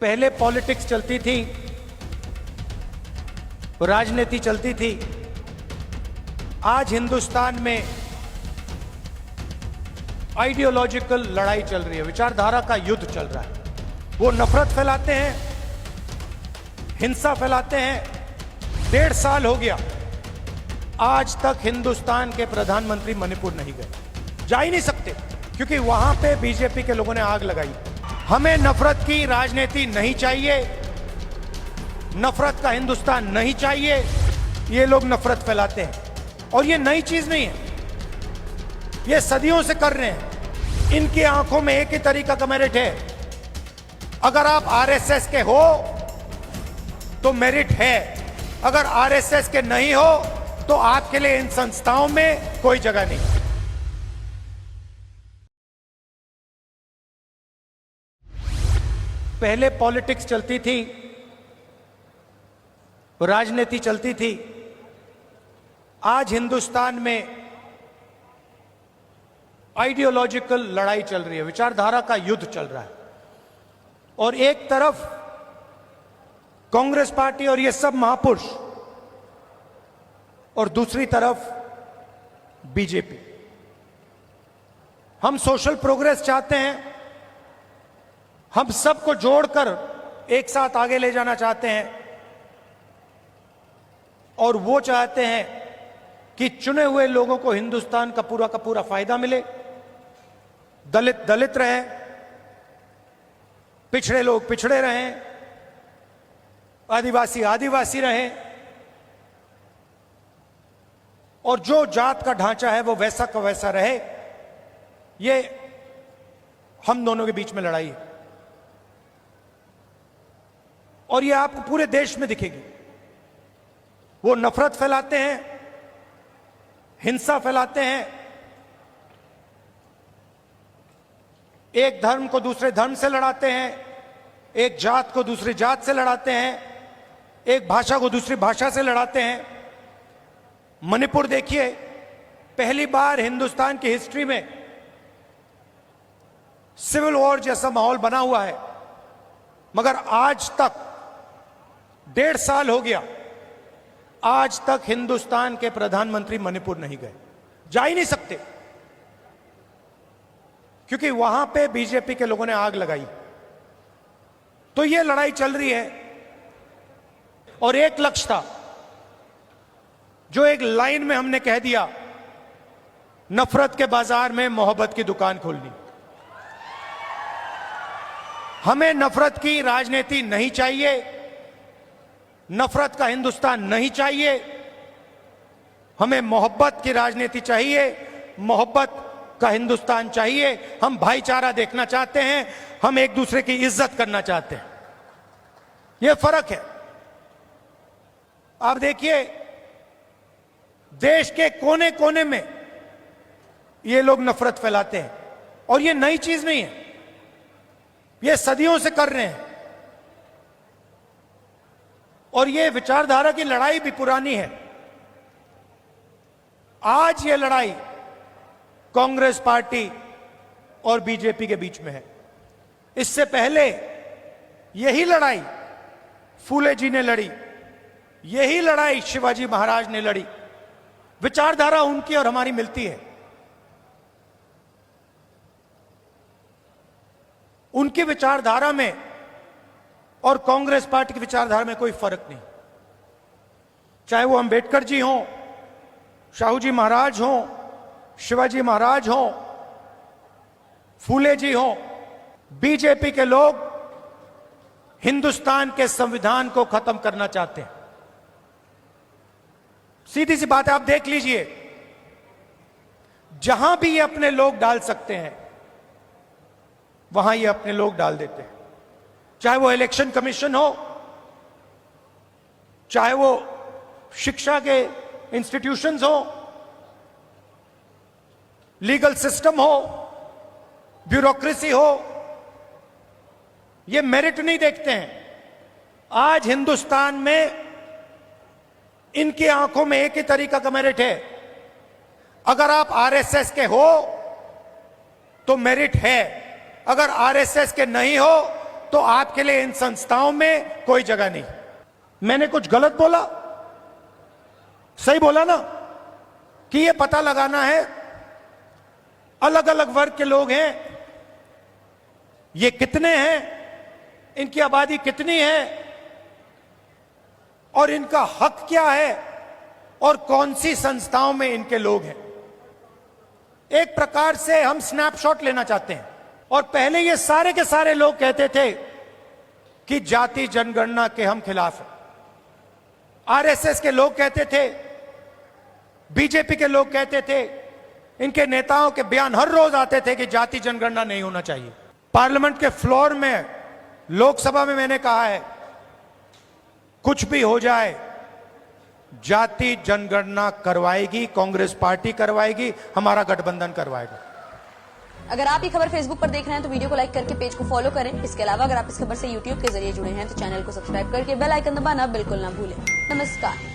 पहले पॉलिटिक्स चलती थी, राजनीति चलती थी। आज हिंदुस्तान में आइडियोलॉजिकल लड़ाई चल रही है, विचारधारा का युद्ध चल रहा है। वो नफरत फैलाते हैं, हिंसा फैलाते हैं। 1.5 साल हो गया, आज तक हिंदुस्तान के प्रधानमंत्री मणिपुर नहीं गए, जा ही नहीं सकते, क्योंकि वहां पे बीजेपी के लोगों ने आग लगाई। हमें नफरत की राजनीति नहीं चाहिए, नफरत का हिंदुस्तान नहीं चाहिए। ये लोग नफरत फैलाते हैं और ये नई चीज नहीं है, ये सदियों से कर रहे हैं। इनकी आंखों में एक ही तरीका का मेरिट है। अगर आप आरएसएस के हो तो मेरिट है, अगर आरएसएस के नहीं हो तो आपके लिए इन संस्थाओं में कोई जगह नहीं। पहले पॉलिटिक्स चलती थी, राजनीति चलती थी। आज हिंदुस्तान में आइडियोलॉजिकल लड़ाई चल रही है, विचारधारा का युद्ध चल रहा है। और एक तरफ कांग्रेस पार्टी और ये सब महापुरुष, और दूसरी तरफ बीजेपी। हम सोशल प्रोग्रेस चाहते हैं, हम सबको जोड़कर एक साथ आगे ले जाना चाहते हैं, और वो चाहते हैं कि चुने हुए लोगों को हिंदुस्तान का पूरा फायदा मिले, दलित दलित रहे, पिछड़े लोग पिछड़े रहें, आदिवासी आदिवासी रहें, और जो जात का ढांचा है वो वैसा का वैसा रहे। ये हम दोनों के बीच में लड़ाई है, और ये आपको पूरे देश में दिखेगी। वो नफरत फैलाते हैं, हिंसा फैलाते हैं, एक धर्म को दूसरे धर्म से लड़ाते हैं, एक जात को दूसरी जात से लड़ाते हैं, एक भाषा को दूसरी भाषा से लड़ाते हैं। मणिपुर देखिए, पहली बार हिंदुस्तान की हिस्ट्री में सिविल वॉर जैसा माहौल बना हुआ है, मगर आज तक 1.5 साल हो गया, आज तक हिंदुस्तान के प्रधानमंत्री मणिपुर नहीं गए, जा ही नहीं सकते, क्योंकि वहां पे बीजेपी के लोगों ने आग लगाई। तो ये लड़ाई चल रही है, और एक लक्ष्य था जो एक लाइन में हमने कह दिया, नफरत के बाजार में मोहब्बत की दुकान खोलनी। हमें नफरत की राजनीति नहीं चाहिए, नफरत का हिंदुस्तान नहीं चाहिए, हमें मोहब्बत की राजनीति चाहिए, मोहब्बत का हिंदुस्तान चाहिए। हम भाईचारा देखना चाहते हैं, हम एक दूसरे की इज्जत करना चाहते हैं। यह फर्क है। आप देखिए, देश के कोने कोने में ये लोग नफरत फैलाते हैं, और ये नई चीज नहीं है, ये सदियों से कर रहे हैं। और ये विचारधारा की लड़ाई भी पुरानी है। आज ये लड़ाई कांग्रेस पार्टी और बीजेपी के बीच में है। इससे पहले यही लड़ाई फूले जी ने लड़ी, यही लड़ाई शिवाजी महाराज ने लड़ी। विचारधारा उनकी और हमारी मिलती है। उनकी विचारधारा में और कांग्रेस पार्टी की विचारधारा में कोई फर्क नहीं। चाहे वो अंबेडकर जी हों, शाहू जी महाराज हों, शिवाजी महाराज हों, फूले जी हों, बीजेपी के लोग हिंदुस्तान के संविधान को खत्म करना चाहते हैं। सीधी सी बात है, आप देख लीजिए, जहां भी ये अपने लोग डाल सकते हैं वहां ये अपने लोग डाल देते हैं। चाहे वो इलेक्शन कमीशन हो, चाहे वो शिक्षा के इंस्टीट्यूशंस हो, लीगल सिस्टम हो, ब्यूरोक्रेसी हो, ये मेरिट नहीं देखते हैं। आज हिंदुस्तान में इनकी आंखों में एक ही तरीका का मेरिट है। अगर आप आरएसएस के हो तो मेरिट है, अगर आरएसएस के नहीं हो तो आपके लिए इन संस्थाओं में कोई जगह नहीं। मैंने कुछ गलत बोला? सही बोला ना? कि ये पता लगाना है अलग अलग वर्ग के लोग हैं, ये कितने हैं, इनकी आबादी कितनी है और इनका हक क्या है और कौन सी संस्थाओं में इनके लोग हैं। एक प्रकार से हम स्नैपशॉट लेना चाहते हैं। और पहले ये सारे के सारे लोग कहते थे कि जाति जनगणना के हम खिलाफ हैं। आरएसएस के लोग कहते थे, बीजेपी के लोग कहते थे, इनके नेताओं के बयान हर रोज आते थे कि जाति जनगणना नहीं होना चाहिए। पार्लियामेंट के फ्लोर में, लोकसभा में मैंने कहा है, कुछ भी हो जाए जाति जनगणना करवाएगी कांग्रेस पार्टी, करवाएगी, हमारा गठबंधन करवाएगा। अगर आप ये खबर फेसबुक पर देख रहे हैं तो वीडियो को लाइक करके पेज को फॉलो करें। इसके अलावा अगर आप इस खबर से यूट्यूब के जरिए जुड़े हैं तो चैनल को सब्सक्राइब करके बेल आइकन दबाना बिल्कुल ना भूलें। नमस्कार।